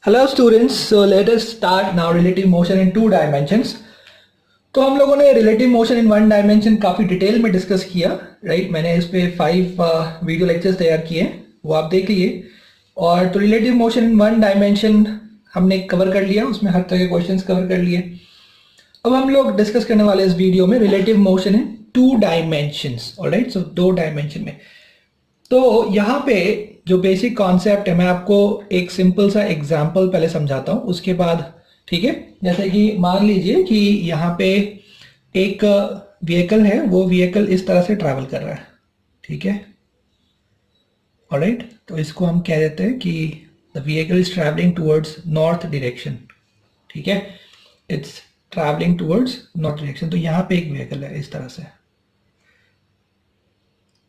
Hello students, so let us start now relative motion in two dimensions. तो हम लोगों ने relative motion in one dimension काफ़ी detail में डिस्कस किया, राइट। मैंने इस पे 5 वीडियो लेक्चर्स तैयार किए हैं, वो आप देख लिए। और तो relative motion in one dimension हमने कवर कर लिया, उसमें हर तरह के क्वेश्चंस कवर कर लिए। अब हम लोग डिस्कस करने वाले इस वीडियो में relative motion in two dimensions, alright. So दो डायमेंशन में तो यहाँ पे जो बेसिक कॉन्सेप्ट है, मैं आपको एक सिंपल सा एग्जांपल पहले समझाता हूँ, उसके बाद ठीक है। जैसे कि मान लीजिए कि यहाँ पे एक व्हीकल है, वो व्हीकल इस तरह से ट्रैवल कर रहा है, ठीक है, ऑलराइट। तो इसको हम कह देते हैं कि the vehicle is travelling towards north direction, ठीक है, it's travelling towards north direction. तो यहाँ पे एक व्हीकल है इस तरह से,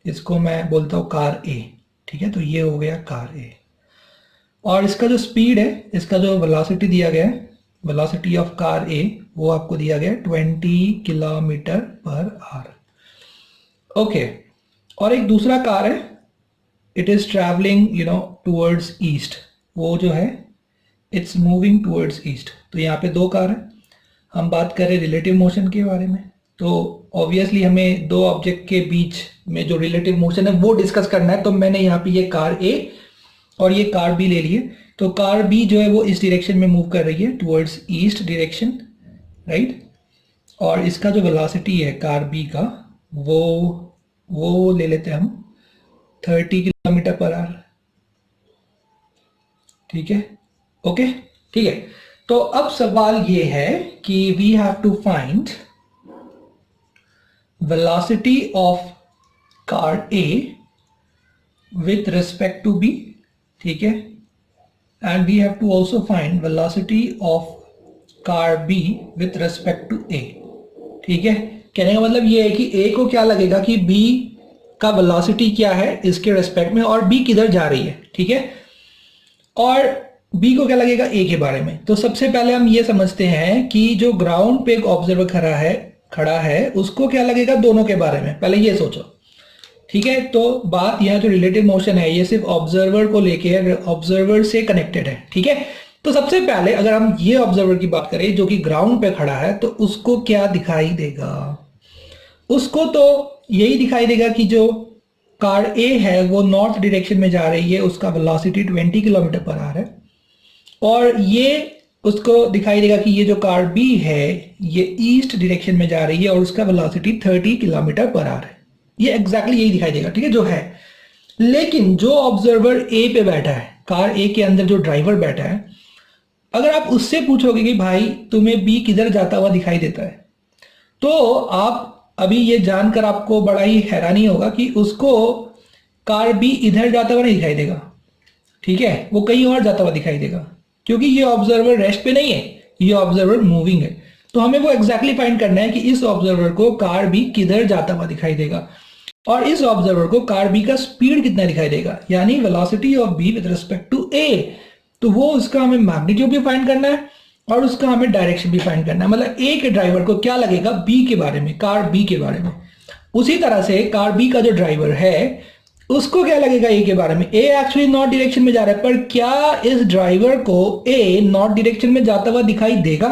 इसको मैं बोलता हूँ कार ए, ठीक है। तो ये हो गया कार ए, और इसका जो स्पीड है, इसका जो वेलोसिटी दिया गया है, वेलोसिटी ऑफ कार ए, वो आपको दिया गया है 20 किलोमीटर पर आवर, ओके। और एक दूसरा कार है, it is travelling towards east, वो जो है इट्स मूविंग टूवर्ड्स ईस्ट। तो यहाँ पे दो कार है, हम बात करें रिलेटिव मोशन के बारे में, तो ऑब्वियसली हमें दो ऑब्जेक्ट के बीच में जो रिलेटिव मोशन है वो डिस्कस करना है। तो मैंने यहाँ पे ये कार ए और ये कार बी ले लिए। तो कार बी जो है वो इस डायरेक्शन में मूव कर रही है टुवर्ड्स ईस्ट डायरेक्शन, राइट। और इसका जो वेलोसिटी है कार बी का, वो ले लेते हैं हम 30 किलोमीटर पर आवर, ठीक है, ओके, ठीक है। तो अब सवाल ये है कि we have to find velocity of car A with respect to B, ठीक है, and we have to also find velocity of car B with respect to A, ठीक है। कहने का मतलब ये है कि A को क्या लगेगा कि B का वेलोसिटी क्या है इसके रेस्पेक्ट में, और B किधर जा रही है, ठीक है, और B को क्या लगेगा A के बारे में। तो सबसे पहले हम ये समझते हैं कि जो ग्राउंड पे एक ऑब्जर्वर खड़ा है उसको क्या लगेगा दोनों के बारे में, पहले ये सोचो, ठीक है। तो बात यहाँ जो रिलेटिव मोशन है ये सिर्फ ऑब्जर्वर को लेके, ऑब्जर्वर से कनेक्टेड है, ठीक है। तो सबसे पहले अगर हम ये ऑब्जर्वर की बात करें जो कि ग्राउंड पे खड़ा है, तो उसको क्या दिखाई देगा, उसको तो यही दिखाई देगा कि जो कार ए है वो नॉर्थ डायरेक्शन में जा रही है, उसका वेलोसिटी 20 किलोमीटर पर आवर है, और ये उसको दिखाई देगा कि ये जो कार बी है ये ईस्ट डायरेक्शन में जा रही है और उसका वेलोसिटी 30 किलोमीटर पर आवर है। ये एग्जैक्टली यही दिखाई देगा, ठीक है, जो है। लेकिन जो ऑब्जर्वर ए पे बैठा है, कार ए के अंदर जो ड्राइवर बैठा है, अगर आप उससे पूछोगे कि भाई तुम्हें बी किधर जाता हुआ दिखाई देता है, तो आप अभी ये जानकर आपको बड़ा ही हैरानी होगा कि उसको कार बी इधर जाता हुआ नहीं दिखाई देगा, ठीक है, वो कहीं और जाता हुआ दिखाई देगा, क्योंकि ये ऑब्जर्वर रेस्ट पे नहीं है, ये ऑब्जर्वर मूविंग है। तो हमें वो एग्जैक्टली फाइंड करना है कि इस ऑब्जर्वर को कार बी किधर जाता हुआ दिखाई देगा, और इस ऑब्जर्वर को कार बी का स्पीड कितना दिखाई देगा, यानी velocity of B with respect to A. तो वो उसका हमें मैग्नीट्यूड भी फाइंड करना है और उसका हमें डायरेक्शन भी फाइंड करना है। मतलब ए के ड्राइवर को क्या लगेगा बी के बारे में, कार बी के बारे में। उसी तरह से कार बी का जो ड्राइवर है उसको क्या लगेगा ए के बारे में। ए एक्चुअली नॉर्थ डायरेक्शन में जा रहा है, पर क्या इस ड्राइवर को ए नॉर्थ डायरेक्शन में जाता हुआ दिखाई देगा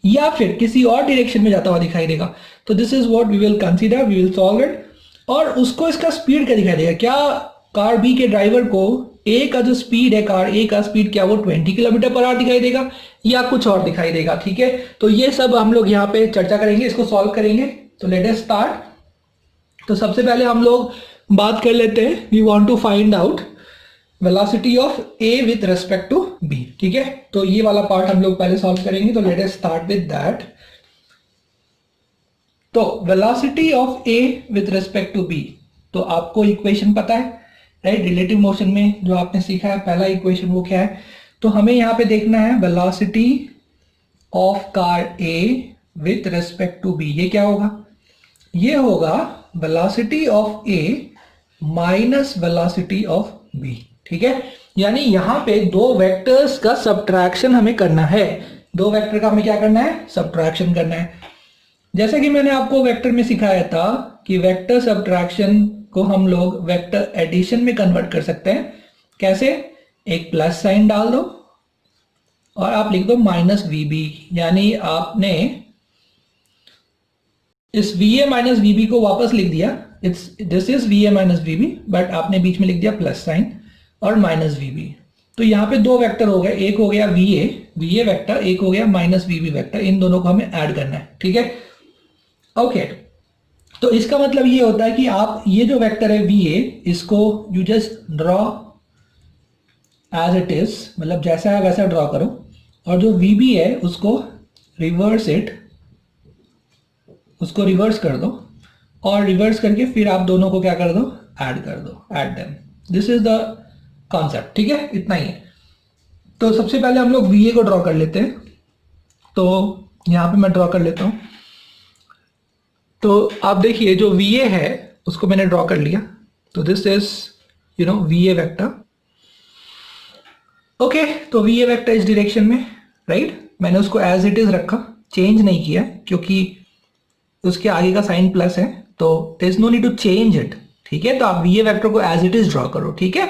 या फिर किसी और डायरेक्शन में जाता हुआ दिखाई देगा। तो this is what we will consider, we will solve it. और उसको इसका स्पीड क्या दिखाई देगा, क्या कार बी के ड्राइवर को ए का जो स्पीड है, कार ए का स्पीड, क्या वो 20 किलोमीटर पर आवर दिखाई देगा या कुछ और दिखाई देगा, ठीक है। तो ये सब हम लोग यहाँ पे चर्चा करेंगे, इसको सॉल्व करेंगे। तो लेट अस स्टार्ट। तो सबसे पहले हम लोग बात कर लेते हैं, we want to find out velocity of A with respect to B, ठीक है। तो ये वाला पार्ट हम लोग पहले सॉल्व करेंगे। तो let us start with that. तो velocity of A with respect to B, तो आपको इक्वेशन पता है, राइट। रिलेटिव मोशन में जो आपने सीखा है पहला इक्वेशन वो क्या है, तो हमें यहाँ पे देखना है velocity of car A with respect to B. ये क्या होगा, ये होगा velocity of A minus velocity of B, ठीक है। यानी यहां पे दो वेक्टर्स का सब्ट्रैक्शन हमें करना है, दो वेक्टर का हमें क्या करना है, सब्ट्रैक्शन करना है। जैसे कि मैंने आपको वेक्टर में सिखाया था कि वेक्टर सब्ट्रैक्शन को हम लोग वेक्टर एडिशन में कन्वर्ट कर सकते हैं। कैसे, एक प्लस साइन डाल दो और आप लिख दो माइनस वी बी, यानी आपने इस V A minus V B को वापस लिख दिया, this is V A minus V B, but आपने बीच में लिख दिया प्लस साइन और माइनस वी बी। तो यहाँ पे दो वेक्टर हो गए, एक हो गया वी ए वेक्टर, एक हो गया माइनस वी बी वेक्टर। इन दोनों को हमें ऐड करना है, ठीक है। ओके, तो इसका मतलब ये होता है कि आप ये जो वेक्टर है वी ए, इसको you just draw as it is, मतलब जैसा है वैसा ड्रॉ करो, और जो वी बी है उसको रिवर्स कर दो, और रिवर्स करके फिर आप दोनों को क्या कर दो, ऐड कर दो, add them. This is the concept, ठीक है, इतना ही है। तो सबसे पहले हम लोग वी ए को ड्रॉ कर लेते हैं। तो यहां पे मैं ड्रॉ कर लेता हूं। तो आप देखिए जो वी ए है उसको मैंने ड्रॉ कर लिया। तो this is V A vector. Okay, तो वी ए वेक्टर इस डायरेक्शन में, राइट। मैंने उसको एज इट इज रखा, चेंज नहीं किया, क्योंकि उसके आगे का साइन प्लस है, तो there is no need to change it, ठीक है। तो आप वी ए वेक्टर को एज इट इज ड्रॉ करो, ठीक है।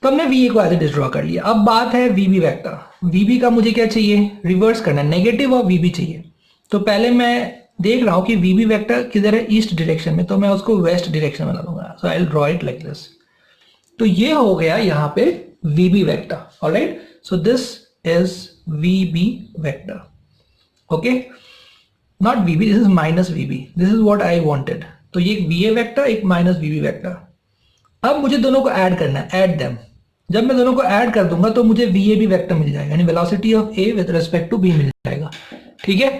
तो हमने वी ए को एज इट इज ड्रॉ कर लिया। अब बात है V B vector. V B का मुझे क्या चाहिए, रिवर्स करना है, नेगेटिव और वी बी चाहिए। तो पहले मैं देख रहा हूं कि वी बी वेक्टर किधर है, ईस्ट डायरेक्शन में, तो मैं उसको वेस्ट डायरेक्शन में बना दूंगा। So I will draw it like this. तो ये हो गया यहाँ पे V B vector, alright. So this is V B vector, okay, not V B, this is minus V B, this is what I wanted. तो ये एक V A vector, एक माइनस वी बी वेक्टर। अब मुझे दोनों को add करना है, ऐड देम। जब मैं दोनों को ऐड कर दूंगा तो मुझे वी ए बी वेक्टर मिल जाएगा, यानी velocity of A with respect to B मिल जाएगा, ठीक है।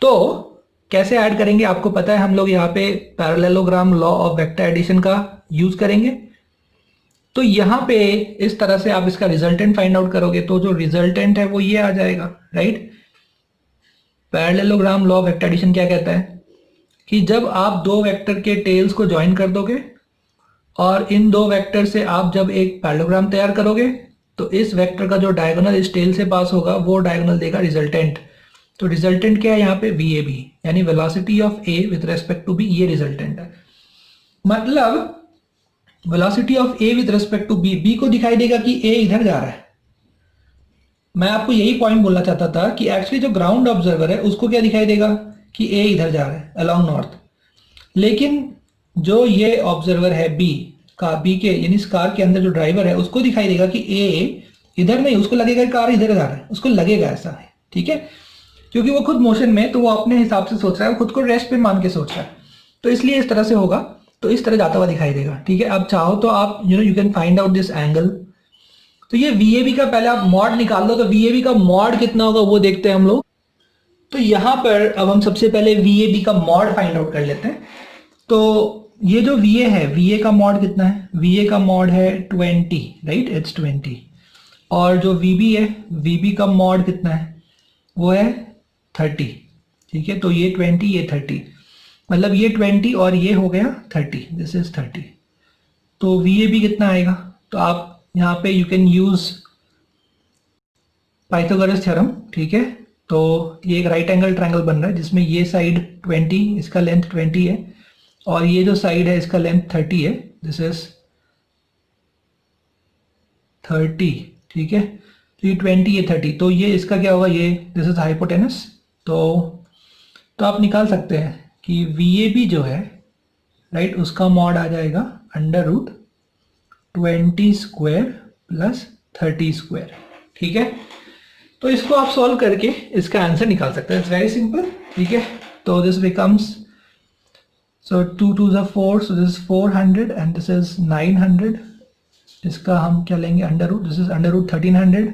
तो कैसे ऐड करेंगे आपको पता है, हम लोग यहाँ पे parallelogram law of vector addition का यूज करेंगे। तो यहाँ पे इस तरह से आप इसका रिजल्टेंट फाइंड आउट करोगे, तो जो रिजल्टेंट है वो ये आ जाएगा, right. Parallelogram law of vector addition क्या कहता है कि जब आप दो वेक्टर के टेल्स को ज्वाइन कर दोगे और इन दो वेक्टर से आप जब एक पैरेललोग्राम तैयार करोगे, तो इस वेक्टर का जो डायगोनल इस टेल से पास होगा वो डायगोनल देगा रिजल्टेंट। तो रिजल्टेंट क्या है यहाँ पे, वी ए बी, यानी velocity of A with respect to B, ये रिजल्टेंट है। मतलब velocity of A with respect to B, B को दिखाई देगा कि ए इधर जा रहा है। मैं आपको यही पॉइंट बोलना चाहता था कि एक्चुअली जो ग्राउंड ऑब्जर्वर है उसको क्या दिखाई देगा कि ए इधर जा रहा है अलोंग नॉर्थ, लेकिन जो ये ऑब्जर्वर है बी के यानी इस कार के अंदर जो ड्राइवर है उसको दिखाई देगा कि ए इधर नहीं, उसको लगेगा कार इधर जा रहा है, उसको लगेगा ऐसा है, ठीक है, क्योंकि वो खुद मोशन में, तो वो अपने हिसाब से सोच रहा है, वो खुद को रेस्ट पे मान के सोच रहा है, तो इसलिए इस तरह से होगा, तो इस तरह जाता हुआ दिखाई देगा, ठीक है। अब चाहो तो आप you can find out this angle. तो ये वी ए बी का पहले आप मॉड निकाल लो, तो वी ए बी का मॉड कितना होगा वो देखते हैं हम लोग। तो यहां पर अब हम सबसे पहले वी ए बी का मॉड फाइंड आउट कर लेते हैं। तो ये जो वी ए है, वी ए का मॉड कितना है, वी ए का मॉड है 20, राइट, इट्स 20। और जो वी बी है, वी बी का मॉड कितना है, वो है 30, ठीक है। तो ये 20, ये 30, मतलब ये 20 और ये हो गया 30, दिस इज 30। तो वी ए बी कितना आएगा, तो आप यहाँ पे you can use Pythagoras theorem, ठीक है। तो ये एक राइट एंगल ट्रायंगल बन रहा है जिसमें ये साइड 20, इसका लेंथ 20 है, और ये जो साइड है इसका लेंथ 30 है, दिस इज 30, ठीक है। तो ये 20, ये 30, तो ये इसका क्या होगा, ये दिस इज हाइपोटेनस। तो आप निकाल सकते हैं कि वी ए बी जो है, राइट, उसका मॉड आ जाएगा √20 स्क्वायर प्लस 30 स्क्वायर, ठीक है। तो इसको आप सॉल्व करके इसका आंसर निकाल सकते हैं, इट्स वेरी सिंपल, ठीक है। तो this becomes, so 2 2s are 4, so this is 400 and this is 900। इसका हम क्या लेंगे, under root, this is under root 1300,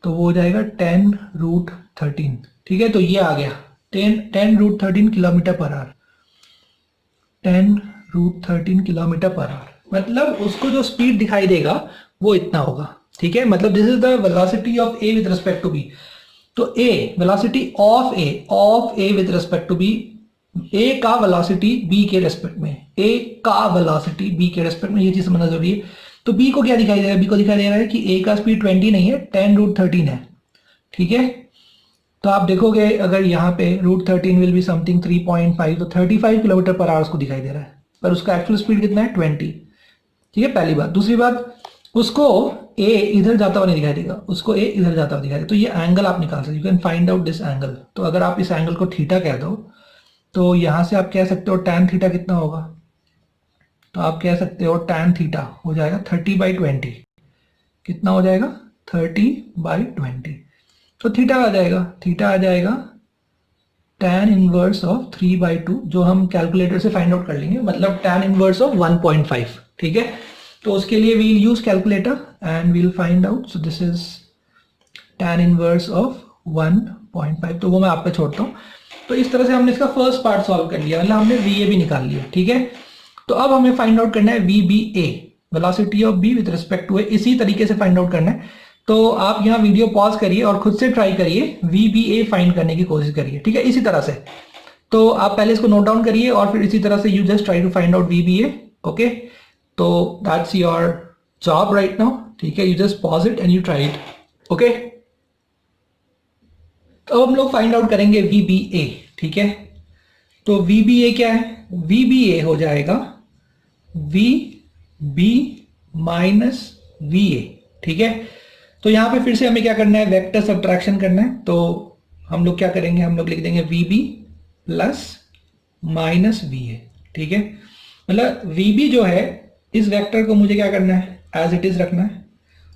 तो वो हो जाएगा 10√13, ठीक है। तो ये आ गया 10√13 kilometre per hour, 10√13 kilometre per hour, मतलब उसको जो स्पीड दिखाई देगा वो इतना होगा, ठीक है। मतलब this is the velocity of A with respect to B. तो A velocity of A with respect to B, A का वेलोसिटी बी के रेस्पेक्ट में, ए का वेलोसिटी बी के रेस्पेक्ट में, ये चीज समझना जरूरी है। तो बी को क्या दिखाई दे रहा है, बी को दिखाई दे रहा है कि ए का स्पीड 20 नहीं है, 10√13 है, ठीक है। तो आप देखोगे अगर यहाँ पे √13 विल बी समथिंग 3.5, तो 35 किलोमीटर पर आवर उसको दिखाई दे रहा है, पर उसका एक्चुअल स्पीड कितना है 20, ठीक है, पहली बात। दूसरी बात, उसको ए इधर जाता हुआ नहीं दिखाई देगा, उसको ए इधर जाता हुआ दिखाई देगा। तो ये एंगल आप निकाल सकते, you can find out this angle. तो अगर आप इस एंगल को थीटा कह दो तो यहां से आप कह सकते हो tan थीटा कितना होगा, तो आप कह सकते हो tan थीटा हो जाएगा 30/20। कितना हो जाएगा? 30/20। तो थीटा आ जाएगा, थीटा आ जाएगा tan इनवर्स ऑफ 3/2, जो हम कैलकुलेटर से फाइंड आउट कर लेंगे, मतलब tan इनवर्स ऑफ 1.5। ठीक है, तो उसके लिए we'll use calculator and we'll find out. So this is tan inverse of 1.5, तो वो मैं आप पे छोड़ता हूँ। तो इस तरह से हमने इसका फर्स्ट पार्ट सॉल्व कर लिया, मतलब हमने वी ए भी निकाल लिया। ठीक है, तो अब हमें फाइंड आउट करना है V B A, velocity of B with respect to A. इसी तरीके से फाइंड आउट करना है। तो आप यहाँ वीडियो पॉज करिए और खुद से ट्राई करिए, वी बी ए फाइंड करने की कोशिश करिए। ठीक है, इसी तरह से। तो आप पहले इसको नोट डाउन करिए और फिर इसी तरह से you just try to find out V B A. Okay, तो that's your job right now. ठीक है, you just pause it and you try it. Okay, तो अब हम लोग फाइंड आउट करेंगे वी बी ए। ठीक है, तो वी बी ए क्या है? वी बी ए हो जाएगा V B minus V A. ठीक है, तो यहां पे फिर से हमें क्या करना है? वेक्टर सब्ट्रैक्शन करना है। तो हम लोग क्या करेंगे? हम लोग लिख देंगे V B plus minus V A. ठीक है, मतलब वी बी जो है, इस वेक्टर को मुझे क्या करना है? एज इट इज रखना है।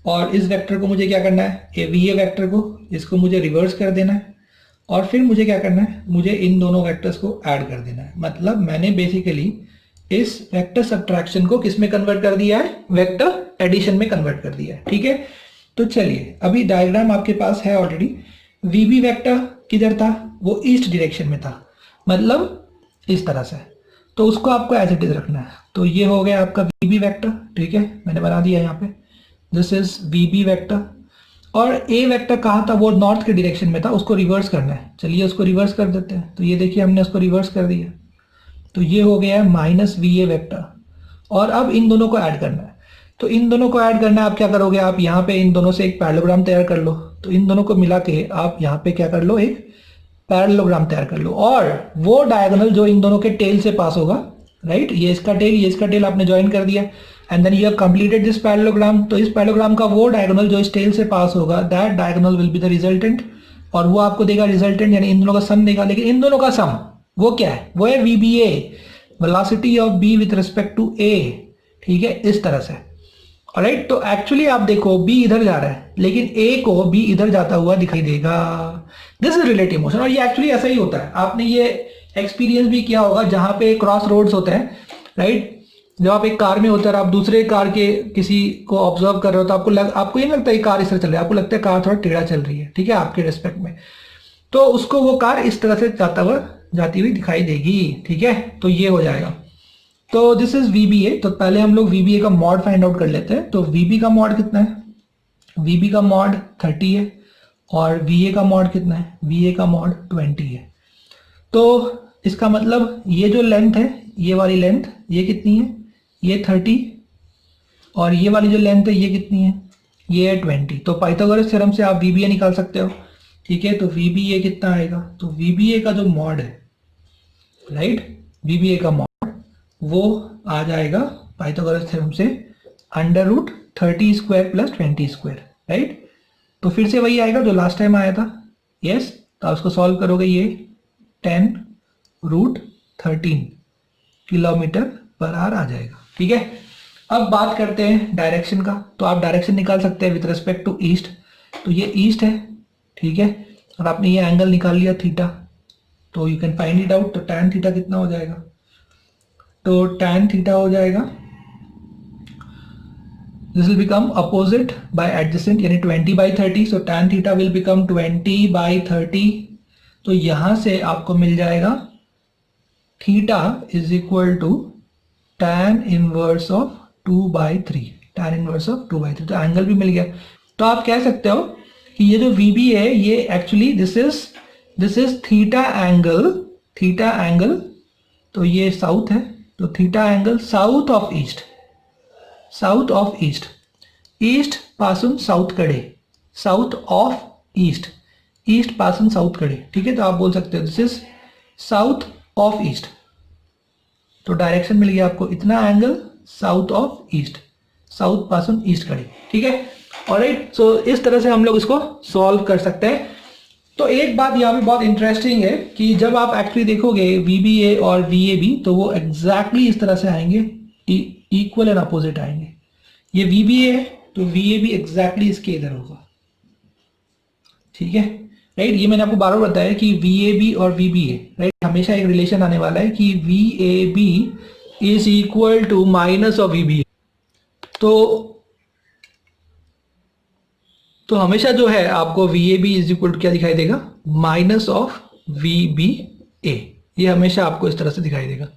और इस वेक्टर को मुझे क्या करना है? ये वी ए वेक्टर को, इसको मुझे रिवर्स कर देना है। और फिर मुझे क्या करना है? मुझे इन दोनों वेक्टर्स को ऐड कर देना है। मतलब मैंने बेसिकली इस वेक्टर सब्ट्रैक्शन को किस में कन्वर्ट कर दिया है? वेक्टर एडिशन में कन्वर्ट कर दिया है। ठीक है, तो चलिए अभी डायग्राम आपके पास है ऑलरेडी। वी बी वेक्टर किधर था? वो ईस्ट डायरेक्शन में था, मतलब इस तरह से। तो उसको आपको एज इट इज रखना है। तो ये हो गया आपका वी बी वेक्टर। ठीक है, मैंने बना दिया यहाँ पे, this is V B vector. और ए वेक्टर कहाँ था? वो नॉर्थ के डायरेक्शन में था, उसको रिवर्स करना है। चलिए उसको रिवर्स कर देते हैं। तो ये देखिए हमने उसको रिवर्स कर दिया, तो ये हो गया है माइनस वी ए वेक्टर। और अब इन दोनों को ऐड करना है। तो इन दोनों को ऐड करना है, आप क्या करोगे? आप यहाँ पे इन दोनों से एक पैरेललोग्राम तैयार कर लो। तो इन दोनों को मिला के आप यहाँ पे क्या कर लो? एक पैरेललोग्राम तैयार कर लो। और वो डायगोनल जो इन दोनों के टेल से पास होगा, राइट, ये इसका टेल, ये इसका टेल आपने ज्वाइन कर दिया, and then you have completed this parallelogram. तो इस पैरेललोग्राम का वो डायगोनल जो इस टेल से पास होगा, that diagonal will be the resultant. और वो आपको देगा रिजल्टेंट, यानी इन दोनों का सम देगा। लेकिन इन दोनों का सम वो क्या है? वो है V B A, velocity of B with respect to A. ठीक है, इस तरह से। राइट, तो एक्चुअली आप देखो बी इधर जा रहा है, लेकिन ए को बी इधर जाता हुआ दिखाई देगा। This is relative motion. और ये एक्चुअली ऐसा ही होता है। आपने ये एक्सपीरियंस भी किया होगा, जहां पे क्रॉस रोड्स होते हैं, राइट। जब आप एक कार में होते हैं और आप दूसरे कार के किसी को ऑब्जर्व कर रहे हो, तो आपको ये नहीं लगता है कार इस तरह चल रही है, आपको लगता है कार थोड़ा टेढ़ा चल रही है। ठीक है, आपके रिस्पेक्ट में। तो उसको वो कार इस तरह से जाती हुई दिखाई देगी। ठीक है, तो ये हो जाएगा। तो दिस इज वीबीए। तो पहले हम लोग वीबीए का मॉड फाइंड आउट कर लेते हैं। तो वीबी का मॉड कितना है? वीबी का मॉड 30 है। और वीए का मॉड कितना है? वीए का मॉड 20 है। तो इसका मतलब ये जो लेंथ है, ये वाली लेंथ, ये कितनी है? ये 30। और ये वाली जो लेंथ है, ये कितनी है? ये है 20। तो पाइथागोरस थ्योरम से आप वीबीए निकाल सकते हो। ठीक है, तो वीबीए कितना आएगा? तो वीबीए का जो मॉड है, राइट, वीबीए का मॉड वो आ जाएगा पाइथागोरस थ्योरम से √30 स्क्वायर प्लस 20 स्क्वायर, राइट। तो फिर से वही आएगा जो लास्ट टाइम आया था। यस, तो आप उसको सॉल्व करोगे, ये 10√13 किलोमीटर पर आवर आ जाएगा। ठीक है, अब बात करते हैं डायरेक्शन का। तो आप डायरेक्शन निकाल सकते हैं विथ रिस्पेक्ट टू ईस्ट। तो ये ईस्ट है, ठीक है, और आपने ये एंगल निकाल लिया थीटा। तो you can find it out. तो tan थीटा कितना हो जाएगा? तो tan थीटा हो जाएगा, this will become opposite by adjacent, यानी 20/30। So tan theta will become 20/30। तो यहां से आपको मिल जाएगा theta is equal to tan inverse of 2/3। tan inverse of 2/3, तो एंगल भी मिल गया। तो आप कह सकते हो कि ये जो VB है, ये actually this is theta angle. तो ये साउथ है, तो theta angle south of east पासून साउथकडे, साउथ ऑफ ईस्ट पासून साउथकडे। ठीक है, तो आप बोल सकते हो this is south of east. तो डायरेक्शन मिल गया आपको, इतना angle south of east. South pass on east घड़ी, ठीक है। ऑलराइट, सो इस तरह से हम लोग इसको सॉल्व कर सकते हैं। तो एक बात यहाँ पे बहुत इंटरेस्टिंग है कि जब आप एक्चुअली देखोगे VBA और VAB तो वो एग्जैक्टली इस तरह से आएंगे, इक्वल एंड अपोजिट आएंगे। ये VBA है तो VAB एग्जैक्टली इसके इधर होगा, ठीक है, राइट। ये मैंने आपको बार बार बताया कि VAB और VBA, राइट, हमेशा एक रिलेशन आने वाला है कि VAB is equal to minus of VBA। तो हमेशा जो है आपको VAB इज इक्वल टू क्या दिखाई देगा, माइनस ऑफ VBA। ये हमेशा आपको इस तरह से दिखाई देगा,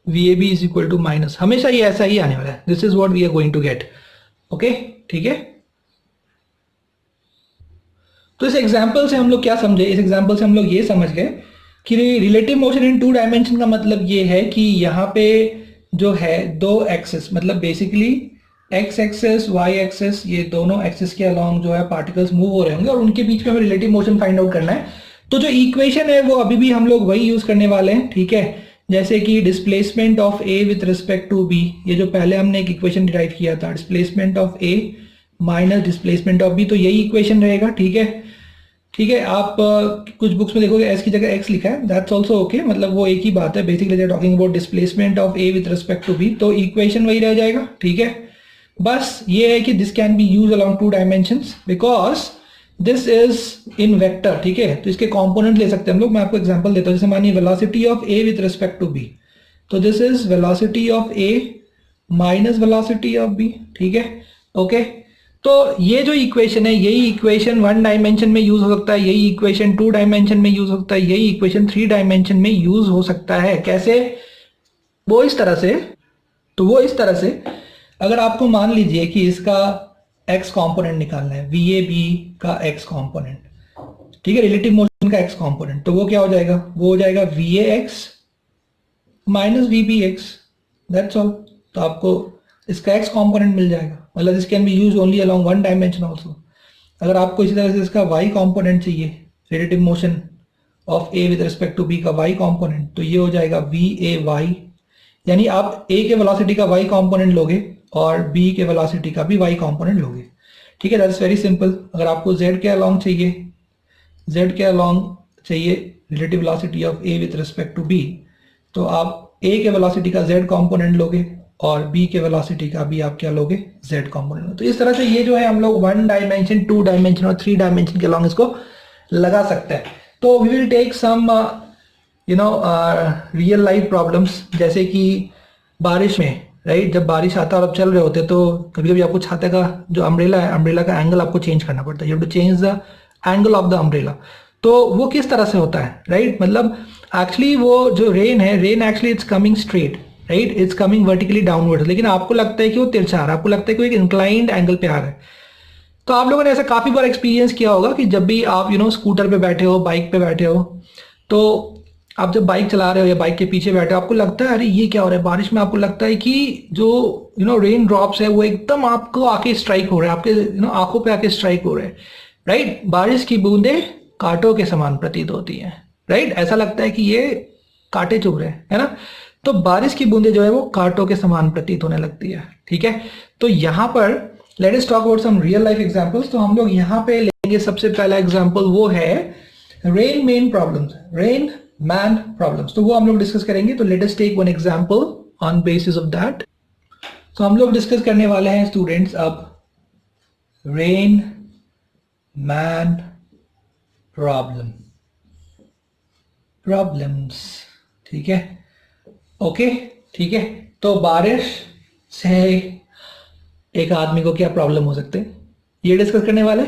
VAB is equal to minus, हमेशा ये ऐसा ही आने वाला है। This is what we are going to get, okay, ठीक है। तो इस एग्जाम्पल से हम लोग क्या समझे, इस एग्जाम्पल से हम लोग ये समझ गए कि relative motion in two dimension का मतलब ये है कि यहाँ पे जो है दो एक्सेस, मतलब basically X axis Y axis, ये दोनों एक्सेस के अलोंग जो है पार्टिकल्स मूव हो रहे होंगे और उनके बीच में हमें रिलेटिव मोशन फाइंड आउट करना है। तो जो इक्वेशन है वो अभी भी हम लोग वही यूज करने वाले हैं, ठीक है। जैसे कि displacement of A with respect to B, ये जो पहले हमने एक इक्वेशन डिराइव किया था, displacement of A minus displacement of B, तो यही इक्वेशन रहेगा, ठीक है, ठीक है। आप कुछ बुक्स में देखोगे एस की जगह एक्स लिखा है, दैट्स ऑल्सो ओके, मतलब वो एक ही बात है। Basically they are talking about displacement of A with respect to B, तो इक्वेशन वही रह जाएगा, ठीक है। बस ये है कि this can be use along two dimensions because this is in vector, ठीक है। तो इसके कंपोनेंट ले सकते हैं हम लोग। मैं आपको एग्जांपल देता हूँ, जैसे मानिए velocity of A with respect to B, तो this is velocity of A minus velocity of B, ठीक है, ओके। तो ये जो इक्वेशन है, यही इक्वेशन 1 डायमेंशन में यूज हो सकता है, यही इक्वेशन 2 डायमेंशन में यूज हो सकता है, यही इक्वेशन 3 डायमेंशन में यूज हो सकता है। कैसे? वो इस तरह से, तो वो इस तरह से, अगर आपको मान लीजिए कि इसका x कंपोनेंट निकालना है, VAB का x कंपोनेंट, ठीक है, रिलेटिव मोशन का x कंपोनेंट, तो वो क्या हो जाएगा, वो हो जाएगा VAX minus VBX, that's all. तो आपको इसका x कंपोनेंट मिल जाएगा, मतलब this can be use only along 1 dimension also. अगर आपको इसी तरह से इसका y कंपोनेंट चाहिए, relative motion of a with respect to b का y कंपोनेंट, तो ये हो जाएगा VAY, यानी आप a के वेलोसिटी का y कंपोनेंट लोगे और b के वेलोसिटी का भी y कंपोनेंट लोगे, ठीक है। That's very simple. अगर आपको z के अलोंग चाहिए relative velocity of a with respect to b, तो आप a के वेलोसिटी का z कंपोनेंट लोगे और b के वेलोसिटी का भी आप क्या लोगे, z कंपोनेंट। तो इस तरह से ये जो है हम लोग 1 डायमेंशन, 2 डायमेंशन और 3 डायमेंशन के अलोंग इसको लगा सकते हैं। तो we will take some real life problems, जैसे कि बारिश में, राइट, जब बारिश आता है और आप चल रहे होते हैं तो कभी कभी आपको छाते का जो अम्ब्रेला है, अम्ब्रेला का एंगल आपको चेंज करना पड़ता है, you have to change the angle of the umbrella. तो वो किस तरह से होता है, राइट, मतलब एक्चुअली वो जो रेन है, rain actually it's coming straight, right, it's coming vertically downward, लेकिन आपको लगता है कि वो तिरछा आ रहा है, आपको लगता है कि वो एक इंक्लाइंड एंगल पे आ रहा है। तो आप लोगों ने ऐसा काफी बार एक्सपीरियंस किया होगा कि जब भी आप स्कूटर पे बैठे हो, बाइक पे बैठे हो, तो आप जब बाइक चला रहे हो या बाइक के पीछे बैठे हो, आपको लगता है अरे ये क्या हो रहा है, बारिश में आपको लगता है कि जो रेन ड्रॉप्स है वो एकदम आपको आके स्ट्राइक हो रहे हैं, आपके आंखों पे आके स्ट्राइक हो रहे हैं, राइट। बारिश की बूंदें कांटों के समान प्रतीत होती हैं, राइट, ऐसा लगता है कि ये कांटे चुभ रहे हैं, है ना। तो बारिश की बूंदें जो है वो कांटों के समान प्रतीत होने लगती है, ठीक है। तो यहाँ पर let us talk about some real life examples. तो हम लोग यहाँ पे लेंगे सबसे पहला एग्जांपल, वो है rain man problems, rain man problems, तो वो हम लोग डिस्कस करेंगे। तो let us take one example on basis of that. तो हम लोग डिस्कस करने वाले हैं स्टूडेंट्स अब रेन मैन प्रॉब्लम्स, ठीक है, ओके, ठीक है। तो बारिश से एक आदमी को क्या प्रॉब्लम हो सकते हैं, ये डिस्कस करने वाले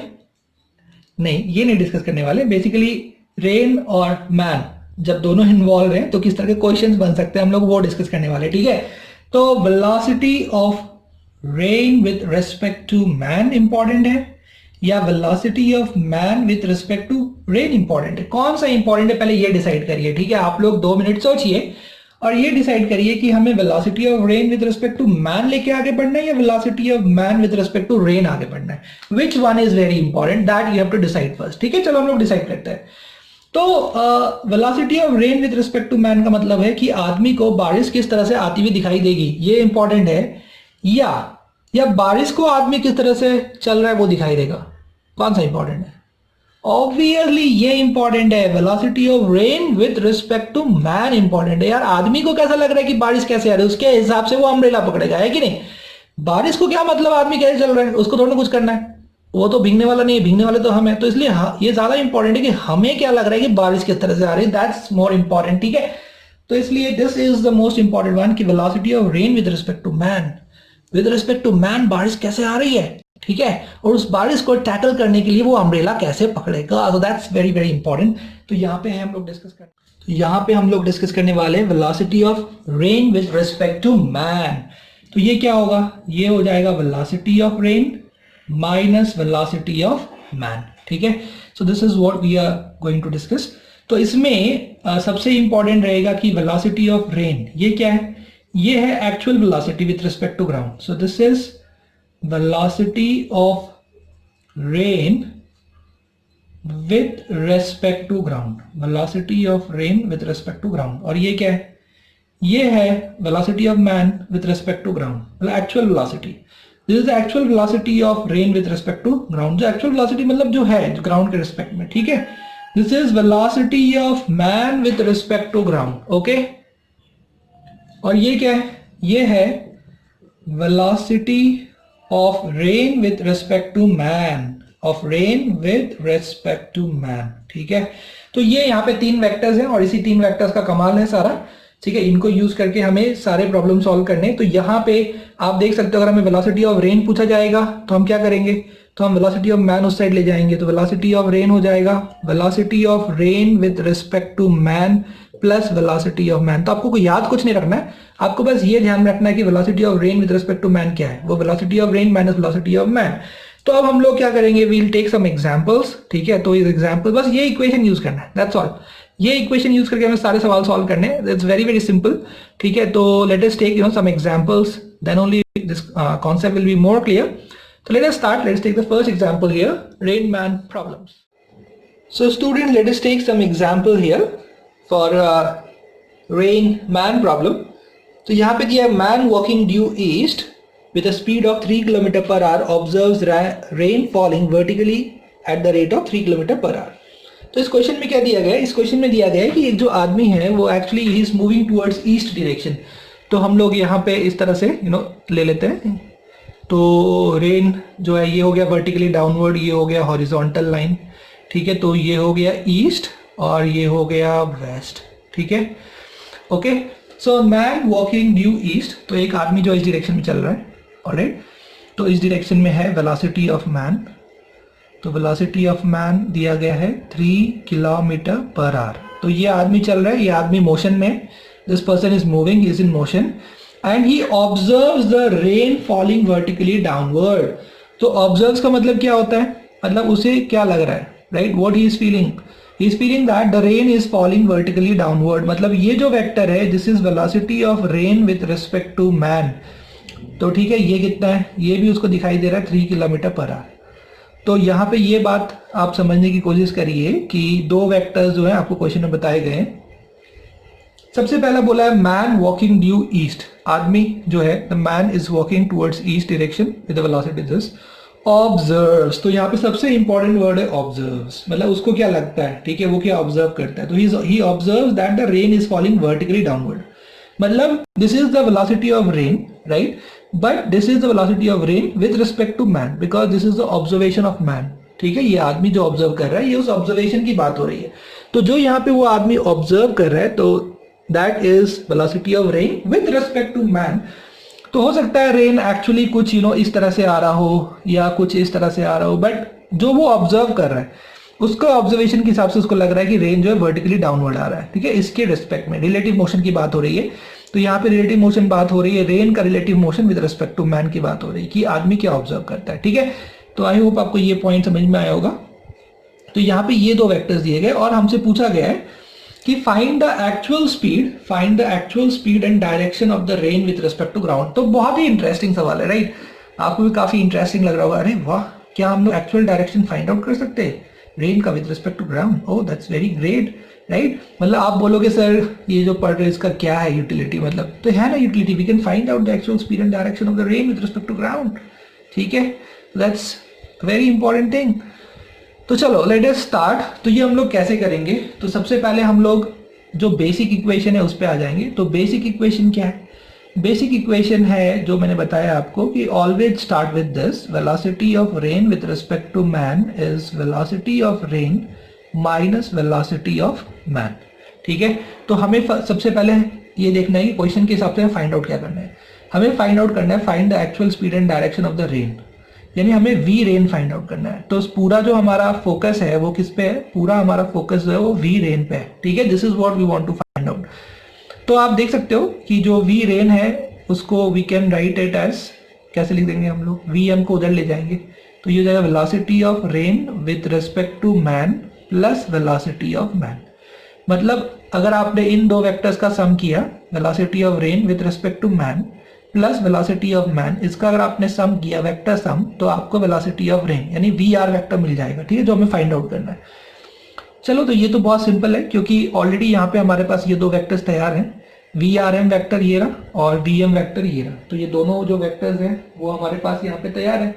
नहीं, ये नहीं डिस्कस करने वाले। बेसिकली रेन और मैन जब दोनों इन्वॉल्व हैं तो किस तरह के क्वेश्चंस बन सकते हैं, हम लोग वो डिस्कस करने वाले, ठीक है। तो velocity of rain with respect to man important है या velocity of man with respect to rain important है? कौन सा इंपॉर्टेंट है पहले ये डिसाइड करिए, ठीक है। आप लोग 2 मिनट सोचिए और ये डिसाइड करिए कि हमें velocity of rain with respect to man लेके आगे बढ़ना है या velocity of man with respect to rain आगे बढ़ना है। Which one is very important, that you have to decide first, ठीक है। चलो हम लोग डिसाइड करते हैं। तो velocity of rain with respect to man का मतलब है कि आदमी को बारिश किस तरह से आती हुई दिखाई देगी, ये इंपॉर्टेंट है, या या बारिश को आदमी किस तरह से चल रहा है वो दिखाई देगा? कौन सा इंपॉर्टेंट है? ऑब्वियसली ये इंपॉर्टेंट है, velocity of rain with respect to man important है। यार आदमी को कैसा लग रहा है कि बारिश कैसे आ रही है, उसके हिसाब से वो अम्ब्रेला पकड़ेगा, है कि नहीं? बारिश को क्या मतलब आदमी कैसे चल रहा है, उसको थोड़ा कुछ करना है, वो तो भीगने वाला नहीं है, भीगने वाले तो हम है। तो इसलिए ये ज्यादा इंपॉर्टेंट है कि हमें क्या लग रहा है कि बारिश किस तरह से आ रही है, दैट्स मोर इंपॉर्टेंट, ठीक है? तो इसलिए this is the most important one कि velocity of rain with respect to man. With respect to man बारिश कैसे आ रही है, ठीक है, और उस बारिश को टैकल करने के लिए वो अम्ब्रेला कैसे पकड़ेगा, so that's very very important. तो यहाँ पे हम लोग डिस्कस करने वाले velocity of rain with respect to man. तो ये क्या होगा, ये हो जाएगा velocity of rain minus velocity of man, ठीक है? So this is what we are going to discuss. तो इसमें सबसे इंपॉर्टेंट रहेगा कि वेलोसिटी ऑफ रेन ये क्या है, ये है actual velocity with respect to ground. So this is velocity of rain with respect to ground, velocity of rain with respect to ground. और ये क्या है, ये है velocity of man with respect to ground, मतलब actual velocity. This is the actual velocity of rain with respect to ground, जो actual velocity मतलब जो है जो ग्राउंड के रिस्पेक्ट में, ठीक है? This is velocity of man with respect to ground, okay? और ये क्या है, ये है velocity of rain with respect to man, of rain with respect to man, ठीक है? तो ये यहाँ पे 3 वेक्टर्स हैं और इसी 3 वेक्टर्स का कमाल है सारा, ठीक है? इनको यूज करके हमें सारे प्रॉब्लम सॉल्व करने। तो यहाँ पे आप देख सकते हो अगर हमें वेलोसिटी ऑफ रेन पूछा जाएगा तो हम क्या करेंगे, तो हम वेलोसिटी ऑफ मैन उस साइड ले जाएंगे। तो वेलोसिटी ऑफ रेन हो जाएगा velocity of rain with respect to man plus velocity of man. तो आपको कोई याद कुछ नहीं रखना है, आपको बस ये ध्यान में रखना है कि velocity of rain with respect to man क्या है, वो velocity of rain minus velocity of man. तो अब हम लोग क्या करेंगे, वील टेक सम एग्जांपल्स, ठीक है? तो इस एग्जांपल बस ये इक्वेशन यूज करना है, दैट्स ऑल। ये इक्वेशन यूज करके हमें सारे सवाल सॉल्व करने हैं, इट्स वेरी वेरी सिंपल, ठीक है? तो let us take some examples, then only this concept will be more clear. So let us start. Let's take the first example here, rain man problems. So students, let us take some example here for rain man problem. तो यहाँ पे दिया man walking due east with a speed of 3 km per hour observes rain falling vertically at the rate of 3 km per hour. तो इस question में क्या दिया गया है, इस क्वेश्चन में दिया गया है कि एक जो आदमी है वो actually he is moving towards east direction. तो हम लोग यहाँ पे इस तरह से ले लेते हैं। तो रेन जो है ये हो गया वर्टिकली डाउनवर्ड, ये हो गया हॉरिजॉन्टल लाइन, ठीक है? तो ये हो गया ईस्ट और ये हो गया वेस्ट, ठीक है? Okay, so man walking due east, तो एक आदमी जो इस डायरेक्शन में चल रहा है, ऑलराइट? तो इस डायरेक्शन में है वेलोसिटी ऑफ मैन, तो वेलोसिटी ऑफ मैन दिया गया है 3 किलोमीटर पर आवर। तो ये आदमी चल रहा है, ये आदमी मोशन में, this person is moving, he is in motion and he observes the rain falling vertically downward. तो ऑब्जर्व्स का मतलब क्या होता है, मतलब उसे क्या लग रहा है, right? What he is feeling, he is feeling that the rain is falling vertically downward. मतलब ये जो वेक्टर है this is velocity of rain with respect to man. तो ठीक है, ये कितना है, ये भी उसको दिखाई दे रहा है 3 किलोमीटर पर आवर। तो यहाँ पे ये बात आप समझने की कोशिश करिए कि 2 वेक्टर्स जो है आपको क्वेश्चन में बताए गए हैं। सबसे पहला बोला है मैन वॉकिंग ड्यू ईस्ट, आदमी जो है the man is walking towards east direction with velocity this observes. तो यहाँ पे सबसे इंपॉर्टेंट वर्ड है ऑब्जर्व्स, मतलब उसको क्या लगता है, ठीक है? वो क्या ऑब्जर्व करता है, तो he observes that the rain is falling vertically downward. मतलब this is the velocity of rain, right? But this is the velocity of rain with respect to man because this is the observation of man, ठीक है? ये आदमी जो observe कर रहा है, ये उस ऑब्जर्वेशन की बात हो रही है। तो जो यहाँ पे वो आदमी ऑब्जर्व कर रहा है, तो that is velocity of rain with respect to man. तो हो सकता है रेन एक्चुअली कुछ इस तरह से आ रहा हो या कुछ इस तरह से आ रहा हो, बट जो वो ऑब्जर्व कर रहा है उसका ऑब्जर्वेशन के हिसाब से उसको लग रहा है कि रेन जो है वर्टिकली डाउनवर्ड आ रहा है, ठीक है? इसके रिस्पेक्ट में रिलेटिव मोशन की बात हो रही है। तो यहाँ पे रिलेटिव मोशन बात हो रही है, रेन का relative motion with respect to man की बात हो रही है कि आदमी क्या ऑब्जर्व करता है, ठीक है? तो आई होप आपको ये पॉइंट समझ में आया होगा। तो यहाँ पे ये 2 वेक्टर्स दिए गए और हमसे पूछा गया है कि find the actual speed and direction of the rain with respect to ground. तो बहुत ही इंटरेस्टिंग सवाल है, राइट? आपको भी काफी इंटरेस्टिंग लग रहा होगा, अरे वाह, क्या हम लोग एक्चुअल डायरेक्शन फाइंड आउट कर सकते हैं? रेन का with respect to ground. Oh that's very great, right. मतलब आप बोलोगे सर ये जो पढ़ रहे हैं इसका क्या है यूटिलिटी, मतलब तो है ना utility, we can find out the actual speed and direction of the rain with respect to ground. ठीक है, दैट्स वेरी इंपॉर्टेंट थिंग। तो चलो लेट अस स्टार्ट। तो ये हम लोग कैसे करेंगे, तो सबसे पहले हम लोग जो बेसिक इक्वेशन है उस पर आ जाएंगे। तो बेसिक इक्वेशन क्या है, बेसिक इक्वेशन है जो मैंने बताया आपको कि always start with this, velocity of rain with respect to man is velocity of rain minus velocity of man. ठीक है, तो हमें सबसे पहले ये देखना है कि क्वेश्चन के हिसाब से फाइंड आउट क्या करना है। हमें फाइंड आउट करना है find the actual speed and direction of the rain, यानी हमें वी रेन फाइंड आउट करना है। तो पूरा जो हमारा फोकस है वो किस पे है, पूरा हमारा फोकस जो है वो वी रेन पे है। ठीक है, this is what we want to find out. तो आप देख सकते हो कि जो वी रेन है उसको we can write it as, कैसे लिख देंगे हम लोग, वी एम को उधर ले जाएंगे तो ये हो जाएगा velocity of rain with respect to man plus velocity of man. मतलब अगर आपने इन दो वेक्टर्स का सम किया, velocity of rain with respect to man plus velocity of man, इसका अगर आपने सम किया वेक्टर सम, तो आपको वेलोसिटी ऑफ रेन यानी वी आर वेक्टर मिल जाएगा। ठीक है, जो हमें फाइंड आउट करना है। चलो तो ये तो बहुत सिंपल है क्योंकि ऑलरेडी यहाँ पे हमारे पास ये दो वेक्टर्स तैयार हैं, वी आर एम वैक्टर ये रहा और वी एम वैक्टर ये रहा। तो ये दोनों जो वेक्टर्स हैं वो हमारे पास यहाँ पे तैयार है।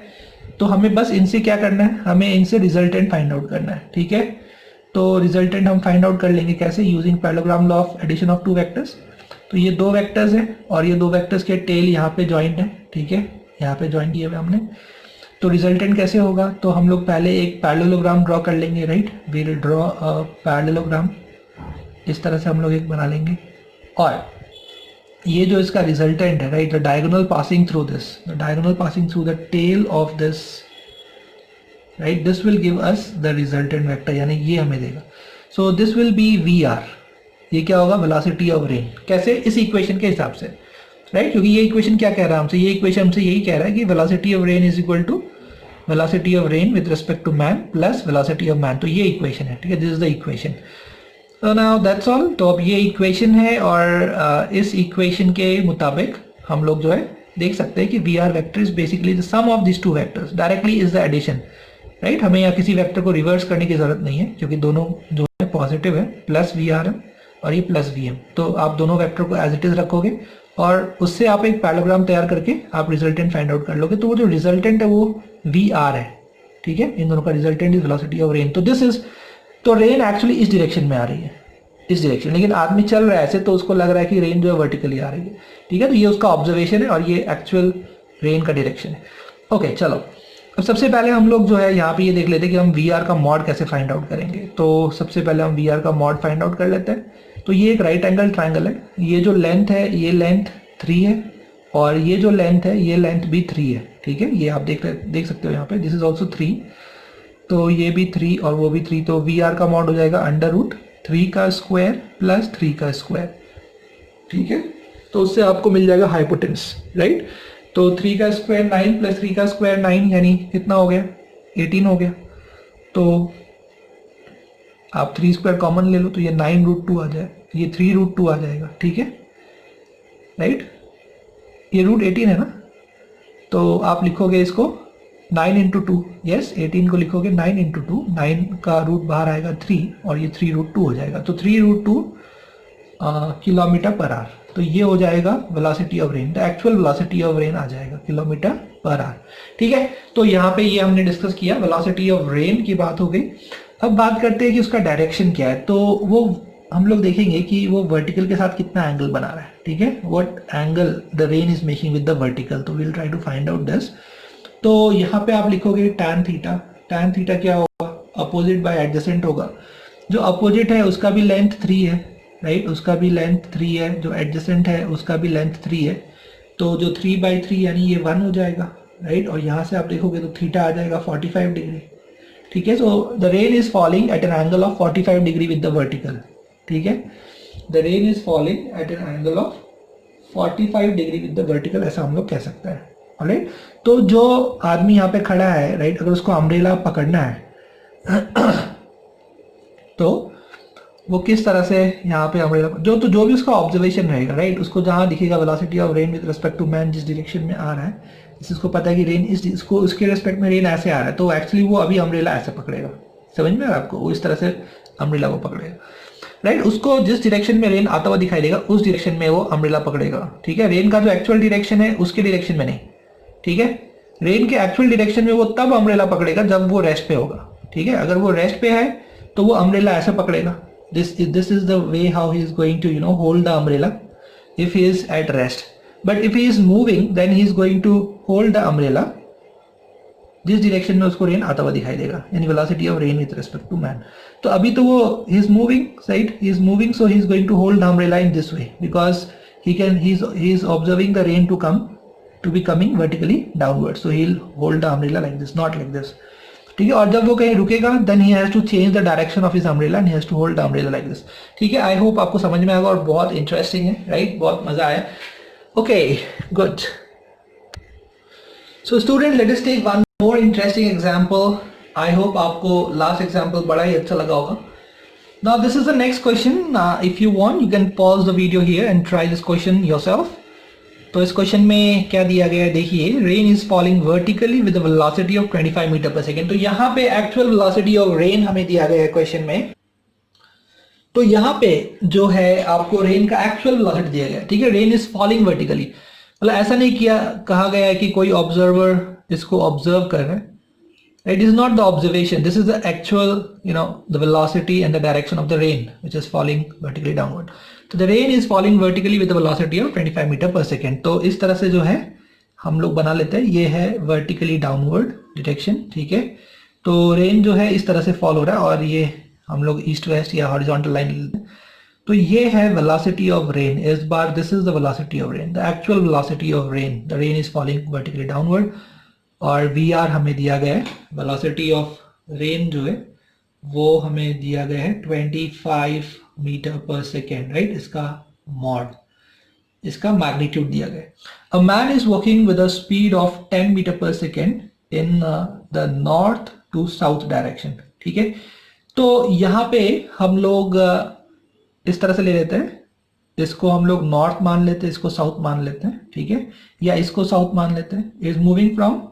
तो हमें बस इनसे क्या करना है, हमें इनसे रिजल्टेंट फाइंड आउट करना है। ठीक है, तो रिजल्टेंट हम फाइंड आउट कर लेंगे कैसे, using parallelogram law of addition of two vectors. तो ये दो वेक्टर्स हैं और ये दो वेक्टर्स के टेल यहाँ पे ज्वाइंट है। ठीक है, यहाँ पे ज्वाइन किए हुए हमने। तो रिजल्टेंट कैसे होगा, तो हम लोग पहले एक पैरेललोग्राम ड्रॉ कर लेंगे, right. We will draw a parallelogram, इस तरह से हम लोग एक बना लेंगे। और ये जो इसका रिजल्टेंट है, right, the diagonal passing through this, the diagonal passing through the tail of this, right, this will give us the resultant vector, यानी ये हमें देगा। So this will be V R, ये क्या होगा, वेलोसिटी ऑफ रेन। कैसे, इस equation के हिसाब से, राइट, क्योंकि ये इक्वेशन क्या कह रहा है हमसे, ये इक्वेशन हमसे यही कह रहा है कि velocity of rain is equal to velocity of rain with respect to man plus velocity of man. तो ये इक्वेशन है। ठीक है, दिस इज द इक्वेशन। तो नाउ दैट्स ऑल। तो अब ये इक्वेशन है और इस इक्वेशन के मुताबिक हम लोग जो है देख सकते हैं कि V R vector is basically the sum of this two vectors, directly is the addition, right. हमें यहाँ किसी वेक्टर को रिवर्स करने की जरूरत नहीं है क्योंकि दोनों जो है पॉजिटिव है, प्लस वी आर एम और ये प्लस वी एम। तो आप दोनों वेक्टर को एज इट इज रखोगे और उससे आप एक पैरेललोग्राम तैयार करके आप रिजल्टेंट फाइंड आउट कर लोगे। तो वो जो रिजल्टेंट है वो वी आर है। ठीक है, इन दोनों का resultant is velocity of rain. तो दिस इज, तो रेन एक्चुअली इस डायरेक्शन में आ रही है, इस डायरेक्शन, लेकिन आदमी चल रहा है ऐसे तो उसको लग रहा है कि रेन जो है वर्टिकली आ रही है। ठीक है, तो ये उसका ऑब्जर्वेशन है और ये एक्चुअल रेन का डायरेक्शन है। ओके चलो, अब सबसे पहले हम लोग जो है यहाँ पे ये देख लेते हैं कि हम वी आर का मॉड कैसे फाइंड आउट करेंगे। तो सबसे पहले हम वी आर का मॉड फाइंड आउट कर लेते हैं। तो ये एक राइट एंगल ट्राइंगल है, ये जो लेंथ है ये लेंथ 3 है और ये जो लेंथ है ये लेंथ भी 3 है। ठीक है, ये आप देख सकते हो यहाँ पे, दिस इज ऑल्सो 3, तो ये भी 3 और वो भी 3। तो वी आर का मॉड हो जाएगा √3 का स्क्वायर प्लस 3 का स्क्वायर। ठीक है, तो उससे आपको मिल जाएगा हाइपोटेन्यूस, राइट। तो 3 का स्क्वायर 9 प्लस 3 का स्क्वायर 9, यानी कितना हो गया, 18 हो गया। तो आप 3 स्क्वायर कॉमन ले लो तो ये 9√2 आ जाए, ये 3√2 आ जाएगा। ठीक है, राइट, ये √18 है ना, तो आप लिखोगे इसको 9 इंटू 2, यस 18 को लिखोगे 9 इंटू 2, 9 का रूट बाहर आएगा 3 और ये 3√2 हो जाएगा। तो 3√2 किलोमीटर पर आवर। तो ये हो जाएगा velocity of rain, the actual velocity of rain आ जाएगा किलोमीटर पर आवर। ठीक है, तो यहाँ पे ये हमने डिस्कस किया, वेलोसिटी ऑफ रेन की बात हो गई। अब बात करते हैं कि उसका डायरेक्शन क्या है। तो वो हम लोग देखेंगे कि वो वर्टिकल के साथ कितना एंगल बना रहा है। ठीक है, what angle the rain is making with the vertical. तो will try to find out this. तो यहाँ पे आप लिखोगे tan थीटा। tan थीटा क्या होगा, अपोजिट बाय एडजेसेंट होगा। जो अपोजिट है उसका भी लेंथ 3 है, राइट, उसका भी लेंथ 3 है। जो एडजेसेंट है उसका भी लेंथ 3 है। तो जो 3/3 यानी ये 1 हो जाएगा, राइट। और यहाँ से आप देखोगे तो थीटा आ जाएगा 45 डिग्री। ठीक है, so the rain is falling eight an angle of 45 degree with the vertical. ठीक है, the rain is falling eight an angle of 45 degree with the vertical, ऐसा हम लोग कह सकते हैं। ऑलराइट, तो जो आदमी यहाँ पे खड़ा है, राइट, अगर उसको अम्ब्रेला पकड़ना है तो वो किस तरह से यहाँ पे अम्ब्रेला जो भी उसका ऑब्जर्वेशन रहेगा, राइट, उसको जहाँ दिखेगा velocity of rain with respect to man जिस डायरेक्शन में आ रहा है, जिसको पता है कि रेन इसको उसके रिस्पेक्ट में रेन ऐसे आ रहा है, तो एक्चुअली वो अभी अम्ब्रेला ऐसे पकड़ेगा। समझ में आपको, वो इस तरह से अम्ब्रेला को पकड़ेगा, राइट। उसको जिस डायरेक्शन में रेन आता हुआ दिखाई देगा उस डायरेक्शन में वो अम्ब्रेला पकड़ेगा, ठीक है। रेन का जो एक्चुअल डायरेक्शन है उसके डायरेक्शन में नहीं, ठीक है। रेन के एक्चुअल डायरेक्शन में वो तब अम्ब्रेला पकड़ेगा जब वो रेस्ट पे होगा, ठीक है। अगर वो रेस्ट पे है तो वो अम्ब्रेला ऐसे पकड़ेगा, this is the way how he is going to hold the umbrella if he is at rest. But if he is moving then he is going to hold the umbrella जिस direction में उसको rain आता हुआ दिखाई देगा, यानी velocity of rain with respect to man. तो अभी तो वो he is moving, right, he is moving, so he is going to hold the umbrella in this way because he is observing the rain to be coming vertically downward, so he'll hold the umbrella like this, not like this, ठीक है। और जब वो कहीं रुकेगा then he has to change the direction of his umbrella and he has to hold the umbrella like this, ठीक है। आई hope आपको समझ में आएगा और बहुत इंटरेस्टिंग है, राइट, बहुत मजा आया। Okay, good. So student, let us take one more interesting example. I hope आपको लास्ट एग्जांपल बड़ा ही अच्छा लगा होगा। Now this is the next question. If you want you can pause the video here and try this question yourself. तो इस question में क्या दिया गया है, देखिए, rain is falling vertically with velocity of 25 metre per second. तो यहाँ पे एक्चुअल वेलोसिटी ऑफ रेन हमें दिया गया है क्वेश्चन में। तो यहाँ पे जो है आपको रेन का एक्चुअल वेलोसिटी दिया गया है, ठीक है। रेन इज फॉलिंग वर्टिकली, मतलब ऐसा नहीं कहा गया है कि कोई ऑब्जर्वर इसको ऑब्जर्व कर रहा है। It is not the observation. This is the actual, the velocity and the direction of the rain, which is falling vertically downward. So the rain is falling vertically with a velocity of 25 meter per second. तो इस तरह से जो है हम लोग बना लेते हैं, ये है vertically downward direction, ठीक है। तो रेन जो है इस तरह से फॉल हो रहा है और ये हम लोग ईस्ट वेस्ट या हॉरिजॉन्टल लाइन लेते हैं। तो ये है velocity of rain। इस बार this is the velocity of rain, the actual velocity of rain. The rain is falling vertically downward. और वी आर हमें दिया गया है, वेलोसिटी ऑफ रेन जो है वो हमें दिया गया है 25 मीटर पर सेकेंड, राइट। इसका मॉड, इसका मैग्नीट्यूड दिया गया है। A man is walking with a speed of 10 metre per second in the north to south direction, ठीक है। तो यहाँ पे हम लोग इस तरह से ले लेते हैं, इसको हम लोग नॉर्थ मान लेते हैं, इसको साउथ मान लेते हैं, ठीक है, या इसको साउथ मान लेते हैं। Is moving from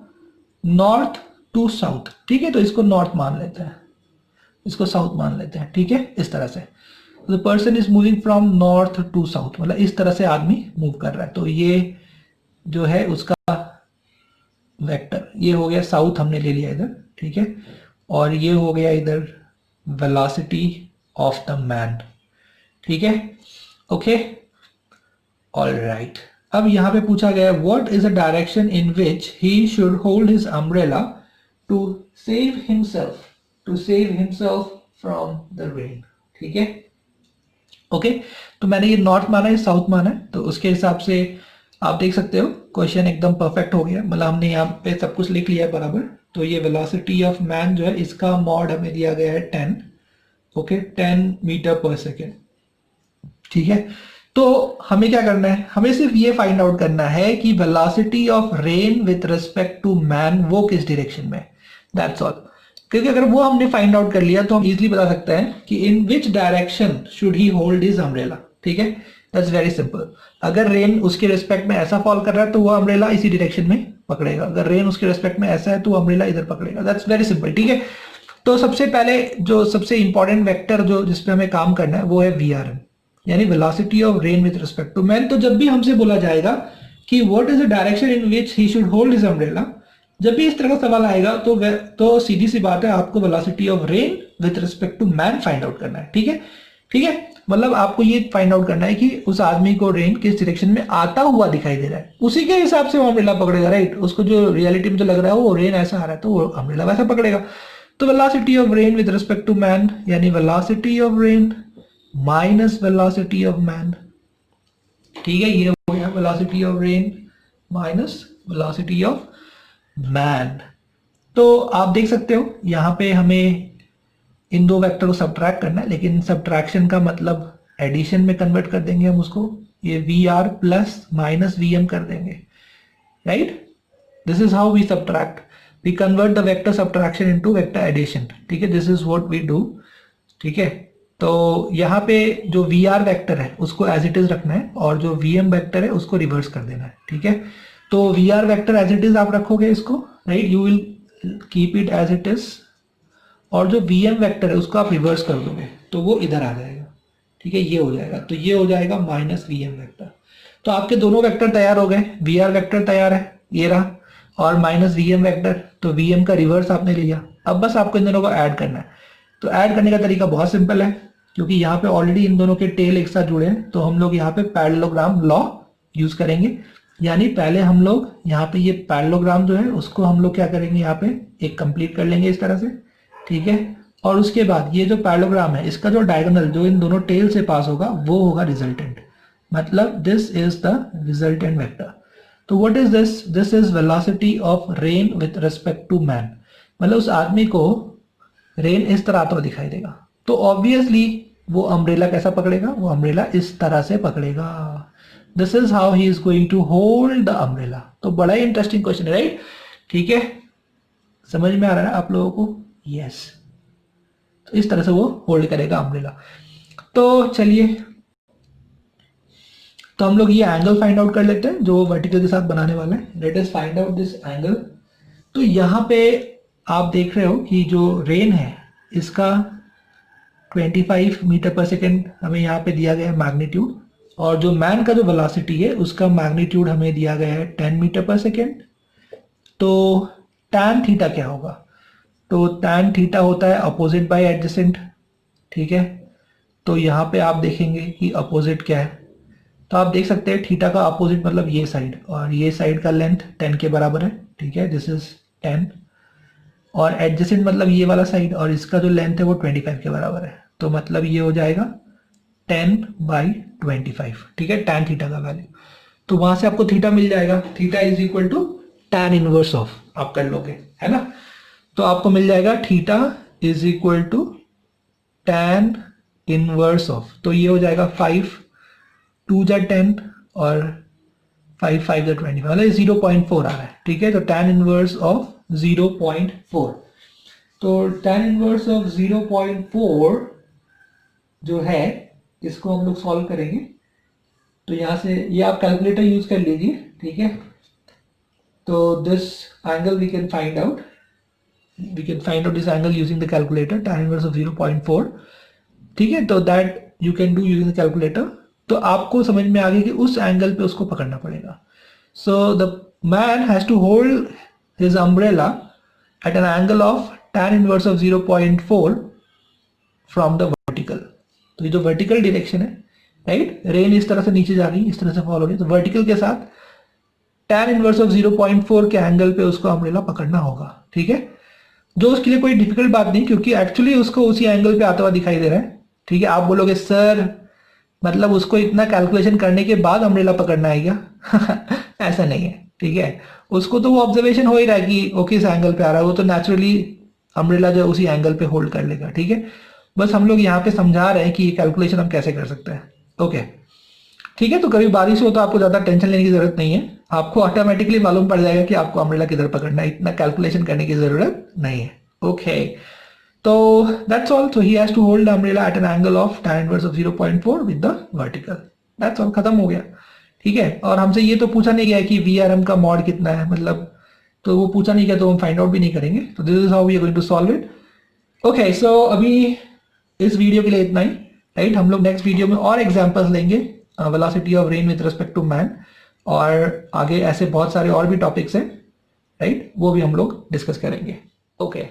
north to south, ठीक है। तो इसको नॉर्थ मान लेते हैं, इसको साउथ मान लेते हैं, ठीक है, इस तरह से। The person is moving from north to south, मतलब इस तरह से आदमी मूव कर रहा है। तो ये जो है उसका वेक्टर, ये हो गया साउथ, हमने ले लिया इधर, ठीक है। और ये हो गया इधर वेलोसिटी ऑफ द मैन, ठीक है, ओके, ऑलराइट। अब यहाँ पे पूछा गया what is the direction in which he should hold his umbrella to save himself from the rain, ठीक है, ओके। तो मैंने ये नॉर्थ माना है, साउथ माना है, तो उसके हिसाब से आप देख सकते हो क्वेश्चन एकदम परफेक्ट हो गया, मतलब हमने यहाँ पे सब कुछ लिख लिया है बराबर। तो ये वेलोसिटी ऑफ मैन जो है इसका मॉड हमें दिया गया है 10, ओके, 10 मीटर पर सेकेंड, ठीक है। तो हमें क्या करना है, हमें सिर्फ ये फाइंड आउट करना है कि velocity of rain with respect to man वो किस डायरेक्शन में, दैट्स ऑल। क्योंकि अगर वो हमने फाइंड आउट कर लिया तो हम इजीली बता सकते हैं कि in which direction should he hold his umbrella, ठीक है, दैट्स वेरी सिंपल। अगर रेन उसके रिस्पेक्ट में ऐसा फॉल कर रहा है तो वो अम्ब्रेला इसी डायरेक्शन में पकड़ेगा, अगर रेन उसके रिस्पेक्ट में ऐसा है तो अम्ब्रेला इधर पकड़ेगा, दैट्स वेरी सिंपल, ठीक है। तो सबसे पहले जो सबसे इंपॉर्टेंट वेक्टर जो जिसपे हमें काम करना है वो है VRM, यानी velocity of rain with respect to man. तो जब भी हमसे बोला जाएगा कि what is the direction in which he should hold his umbrella, जब भी इस तरह का सवाल आएगा तो सीधी सी बात है, आपको velocity of rain with respect to man find out करना है, ठीक है, ठीक है। मतलब आपको ये फाइंड आउट करना है कि उस आदमी को रेन किस डायरेक्शन में आता हुआ दिखाई दे रहा है, उसी के हिसाब से वो अम्ब्रेला पकड़ेगा, राइट। उसको जो रियलिटी में जो लग रहा है वो रेन ऐसा आ रहा है तो वो अम्ब्रेला वैसा पकड़ेगा। तो velocity of rain with respect to man, यानी velocity of rain minus velocity of man, ठीक है, ये हो गया velocity of rain minus velocity of man. तो आप देख सकते हो यहाँ पे हमें इन दो वेक्टर को सब्ट्रैक्ट करना है, लेकिन सब्ट्रैक्शन का मतलब एडिशन में कन्वर्ट कर देंगे हम उसको, ये VR प्लस माइनस VM कर देंगे, right. This is how we subtract, we convert the vector subtraction into vector addition, ठीक है, this is what we do, ठीक है। तो यहाँ पे जो VR वेक्टर है उसको एज इट इज रखना है और जो VM वेक्टर है उसको रिवर्स कर देना है, ठीक है। तो VR vector as it is आप रखोगे इसको, right, you will keep it as it is, और जो वी एम वैक्टर है उसको आप रिवर्स कर दोगे तो वो इधर आ जाएगा, ठीक है, ये हो जाएगा, तो ये हो जाएगा माइनस वी एम वैक्टर। तो आपके दोनों वेक्टर तैयार हो गए, वी आर वैक्टर तैयार है, ये रहा, और माइनस वी एम वैक्टर, तो वी एम का रिवर्स आपने लिया। अब बस आपको इन दोनों को ऐड करना है। तो ऐड करने का तरीका बहुत सिंपल है, क्योंकि यहाँ पे ऑलरेडी इन दोनों के टेल एक साथ जुड़े हैं, तो हम लोग यहाँ पे पैरेललोग्राम लॉ यूज करेंगे। यानी पहले हम लोग यहाँ पे ये पैरेललोग्राम जो है उसको हम लोग क्या करेंगे, यहाँ पे एक कंप्लीट कर लेंगे इस तरह से, ठीक है। और उसके बाद ये जो पैरेललोग्राम है इसका जो डायगोनल जो इन दोनों टेल से पास होगा वो होगा रिजल्टेंट, मतलब this is the resultant vector. तो what is this? This is velocity of rain with respect to man, मतलब उस आदमी को रेन इस तरह आता हुआ दिखाई देगा, तो ऑब्वियसली वो अम्ब्रेला कैसा पकड़ेगा, वो अम्ब्रेला इस तरह से पकड़ेगा। This is how he is going to hold the umbrella. तो बड़ा ही इंटरेस्टिंग क्वेश्चन है, राइट? ठीक है, समझ में आ रहा है आप लोगों को? यस। तो इस तरह से वो होल्ड करेगा अम्ब्रेला। तो चलिए, तो हम लोग ये एंगल फाइंड आउट कर लेते हैं जो वर्टिकल के साथ बनाने वाले हैं। Let us find out this angle. तो यहाँ पे आप देख रहे हो कि जो रेन है इसका 25 मीटर पर सेकेंड हमें यहाँ पे दिया गया है मैग्नीट्यूड, और जो मैन का जो वेलोसिटी है उसका मैग्नीट्यूड हमें दिया गया है 10 मीटर पर सेकेंड। तो tan थीटा क्या होगा? तो tan थीटा होता है अपोजिट बाय एडजेसेंट, ठीक है। तो यहाँ पे आप देखेंगे कि अपोजिट क्या है, तो आप देख सकते हैं थीटा का अपोजिट मतलब ये साइड, और ये साइड का लेंथ 10 के बराबर है, ठीक है, दिस इज 10, और एडजेसेंट मतलब ये वाला साइड, और इसका जो लेंथ है वो 25 के बराबर है, तो मतलब ये हो जाएगा 10/25, ठीक है, tan थीटा का वैल्यू। तो वहां से आपको थीटा मिल जाएगा, theta is equal to tan inverse of, आप कर लोगे, है ना। तो आपको मिल जाएगा theta is equal to tan inverse of, तो ये हो जाएगा 5 2 जा 10 और 5 5 जा 25, मतलब 0.4 आ रहा है, ठीक है। तो tan इनवर्स ऑफ 0.4, तो tan इनवर्स ऑफ 0.4 जो है इसको हम लोग सॉल्व करेंगे। तो यहाँ से ये आप कैलकुलेटर यूज कर लीजिए, ठीक है। तो this angle we can find out this angle using the calculator, tan inverse of 0.4, ठीक है। तो that you can do using the calculator. तो आपको समझ में आ गया कि उस एंगल पे उसको पकड़ना पड़ेगा। So the man has to hold his umbrella at an angle of tan inverse of 0.4 from the vertical. तो ये जो वर्टिकल डायरेक्शन है, राइट, रेन इस तरह से नीचे जा रही है, इस तरह से फॉलो हो रही है, तो वर्टिकल के साथ tan इनवर्स ऑफ 0.4 के एंगल पे उसको अम्ब्रेला पकड़ना होगा, ठीक है। जो उसके लिए कोई डिफिकल्ट बात नहीं, क्योंकि एक्चुअली उसको उसी एंगल पे आता हुआ दिखाई दे रहा है, ठीक है। आप बोलोगे सर मतलब उसको इतना कैलकुलेशन करने के बाद अम्ब्रेला पकड़ना है क्या? ऐसा नहीं है, ठीक है। उसको तो वो ऑब्जर्वेशन हो ही रहा है कि ओके इस एंगल पे आ रहा है, वो तो नेचुरली अम्ब्रेला जो उसी एंगल पे होल्ड कर लेगा, ठीक है। बस हम लोग यहाँ पे समझा रहे हैं कि ये कैलकुलेशन हम कैसे कर सकते हैं, ओके, ठीक है। तो कभी बारिश हो तो आपको ज्यादा टेंशन लेने की जरूरत नहीं है, आपको ऑटोमेटिकली मालूम पड़ जाएगा कि आपको अम्ब्रेला किधर पकड़ना है, इतना कैलकुलेशन करने की जरूरत नहीं है, ओके। तो that's all. So he has to hold the umbrella at an angle of tan inverse of 0.4 with the vertical. That's all, खत्म हो गया, ठीक है। और हमसे ये तो पूछा नहीं गया कि VRM का मॉड कितना है, मतलब तो वो पूछा नहीं गया, तो हम फाइंड आउट भी नहीं करेंगे। तो this is how we are going to solve it, okay. So अभी इस वीडियो के लिए इतना ही, राइट। हम लोग नेक्स्ट वीडियो में और एग्जांपल्स लेंगे velocity of rain with respect to man, और आगे ऐसे बहुत सारे और भी टॉपिक्स हैं, राइट, वो भी हम लोग डिस्कस करेंगे, ओके।